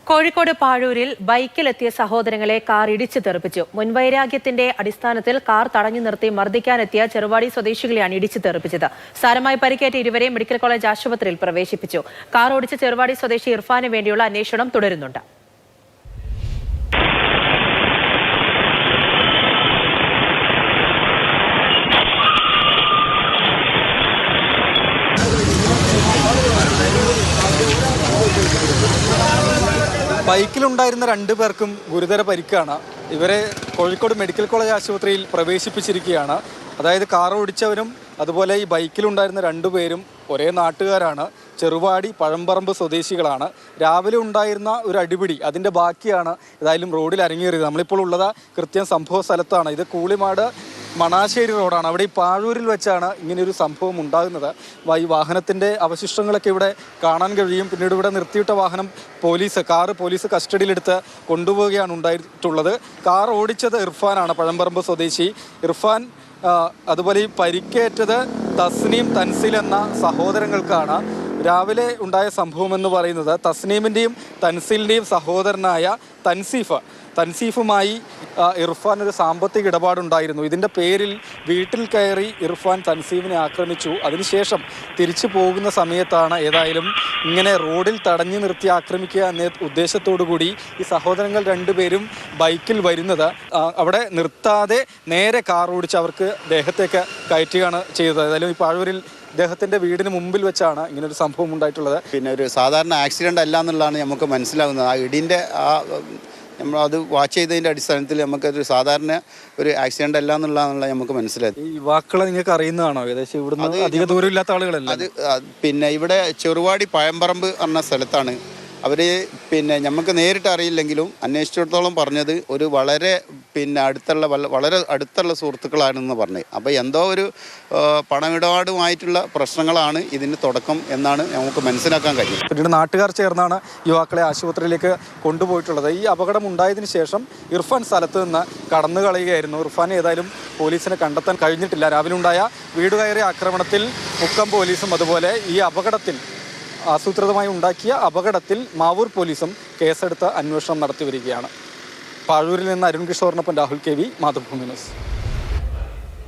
കോഴിക്കോട് പാഴൂരിൽ ബൈക്കിലെത്തിയ സഹോദരങ്ങളെ കാർ ഇടിച്ചു തെറിപ്പിച്ചു. മുൻവൈരാഗ്യത്തിന്റെ അടിസ്ഥാനത്തിൽ കാർ തടഞ്ഞു നിർത്തി മർദ്ദിക്കാനെത്തിയ ചെറുവാടി സ്വദേശികളെയാണ് ഇടിച്ചു തെറിപ്പിച്ചത്. സാരമായി പരിക്കേറ്റ ഇരുവരെയും മെഡിക്കൽ കോളേജ് ആശുപത്രിയിൽ പ്രവേശിപ്പിച്ചു. കാർ ഓടിച്ച ചെറുവാടി സ്വദേശി ഇർഫാന് വേണ്ടിയുള്ള അന്വേഷണം തുടരുന്നുണ്ട്. ബൈക്കിലുണ്ടായിരുന്ന രണ്ടു പേർക്കും ഗുരുതര പരിക്കാണ്. ഇവരെ കോഴിക്കോട് മെഡിക്കൽ കോളേജ് ആശുപത്രിയിൽ പ്രവേശിപ്പിച്ചിരിക്കുകയാണ്. അതായത് കാർ ഓടിച്ചവരും അതുപോലെ ഈ ബൈക്കിലുണ്ടായിരുന്ന രണ്ടുപേരും ഒരേ നാട്ടുകാരാണ്. ചെറുവാടി പഴമ്പറമ്പ് സ്വദേശികളാണ്. രാവിലെ ഉണ്ടായിരുന്ന ഒരു അടിപിടി അതിൻ്റെ ബാക്കിയാണ് ഏതായാലും റോഡിൽ അരങ്ങേറിയത്. നമ്മളിപ്പോൾ ഉള്ളത് കൃത്യം സംഭവ സ്ഥലത്താണ്. ഇത് കൂളിമാട് മണാശ്ശേരി റോഡാണ്. അവിടെ ഈ പാഴൂരിൽ വെച്ചാണ് ഇങ്ങനെയൊരു സംഭവം ഉണ്ടാകുന്നത്. ഈ വാഹനത്തിൻ്റെ അവശിഷ്ടങ്ങളൊക്കെ ഇവിടെ കാണാൻ കഴിയും. പിന്നീട് ഇവിടെ നിർത്തിയിട്ട വാഹനം പോലീസ് കസ്റ്റഡിയിലെടുത്ത് കൊണ്ടുപോവുകയാണ് ഉണ്ടായിട്ടുള്ളത്. കാർ ഓടിച്ചത് ഇർഫാനാണ്, പഴമ്പറമ്പ് സ്വദേശി ഇർഫാൻ. അതുപോലെ ഈ പരിക്കേറ്റത് തസ്നീം, തൻസീൽ എന്ന സഹോദരങ്ങൾക്കാണ്. രാവിലെ ഉണ്ടായ സംഭവം എന്ന് പറയുന്നത് തസ്നീമിൻ്റെയും തൻസീലിൻ്റെയും സഹോദരനായ തൻസീഫുമായി ഇർഫാൻ ഒരു സാമ്പത്തിക ഇടപാടുണ്ടായിരുന്നു. ഇതിൻ്റെ പേരിൽ വീട്ടിൽ കയറി ഇർഫാൻ തൻസീഫിനെ ആക്രമിച്ചു. അതിനുശേഷം തിരിച്ചു പോകുന്ന സമയത്താണ് ഏതായാലും ഇങ്ങനെ റോഡിൽ തടഞ്ഞു നിർത്തി ആക്രമിക്കുക എന്ന ഉദ്ദേശത്തോടു കൂടി ഈ സഹോദരങ്ങൾ രണ്ടുപേരും ബൈക്കിൽ വരുന്നത്. അവിടെ നിർത്താതെ നേരെ കാർ ഓടിച്ച് അവർക്ക് ദേഹത്തേക്ക് കയറ്റുകയാണ് ചെയ്തത്. ഏതായാലും ഈ പാഴൂരിൽ അദ്ദേഹത്തിൻ്റെ വീടിന് മുമ്പിൽ വെച്ചാണ് ഇങ്ങനൊരു സംഭവം ഉണ്ടായിട്ടുള്ളത്. പിന്നെ ഒരു സാധാരണ ആക്സിഡൻ്റ് അല്ല എന്നുള്ളതാണ് നമുക്ക് മനസ്സിലാകുന്നത്. ആ ഇടിൻ്റെ നമ്മളത് വാച്ച് ചെയ്തതിൻ്റെ അടിസ്ഥാനത്തിൽ നമുക്കൊരു സാധാരണ ഒരു ആക്സിഡൻ്റ് അല്ല എന്നുള്ളതാണുള്ള നമുക്ക് മനസ്സിലായി. ഈ യുവാക്കളെ നിങ്ങൾക്ക് അറിയുന്നതാണോ? ഏകദേശം ഇവിടുന്ന് അധിക ദൂരമില്ലാത്ത ആളുകളല്ല. അത് പിന്നെ ഇവിടെ ചെറുവാടി പഴമ്പറമ്പ് എന്ന സ്ഥലത്താണ് അവർ. പിന്നെ നമുക്ക് നേരിട്ട് അറിയില്ലെങ്കിലും അന്വേഷിച്ചിടത്തോളം പറഞ്ഞത് ഒരു വളരെ അടുത്തുള്ള സുഹൃത്തുക്കളാണെന്ന് പറഞ്ഞത്. അപ്പോൾ എന്തോ ഒരു പണമിടപാടുമായിട്ടുള്ള പ്രശ്നങ്ങളാണ് ഇതിന് തുടക്കം എന്നാണ് നമുക്ക് മനസ്സിലാക്കാൻ കഴിയും. പിന്നീട് നാട്ടുകാർ ചേർന്നാണ് യുവാക്കളെ ആശുപത്രിയിലേക്ക് കൊണ്ടുപോയിട്ടുള്ളത്. ഈ അപകടം ഉണ്ടായതിനു ശേഷം ഇർഫാൻ സ്ഥലത്ത് നിന്ന് കടന്നു കളയുകയായിരുന്നു. ഇർഫാനെ ഏതായാലും പോലീസിനെ കണ്ടെത്താൻ കഴിഞ്ഞിട്ടില്ല. രാവിലെ ഉണ്ടായ വീട് കയറിയ ആക്രമണത്തിൽ മുക്കം പോലീസും അതുപോലെ ഈ അപകടത്തിൽ ആസൂത്രിതമായി ഉണ്ടാക്കിയ അപകടത്തിൽ മാവൂർ പോലീസും കേസെടുത്ത് അന്വേഷണം നടത്തി വരികയാണ്. പാഴൂരിൽ നിന്ന് അരുൺ കിഷോറിനൊപ്പം രാഹുൽ KV, മാതൃഭൂമി ന്യൂസ്.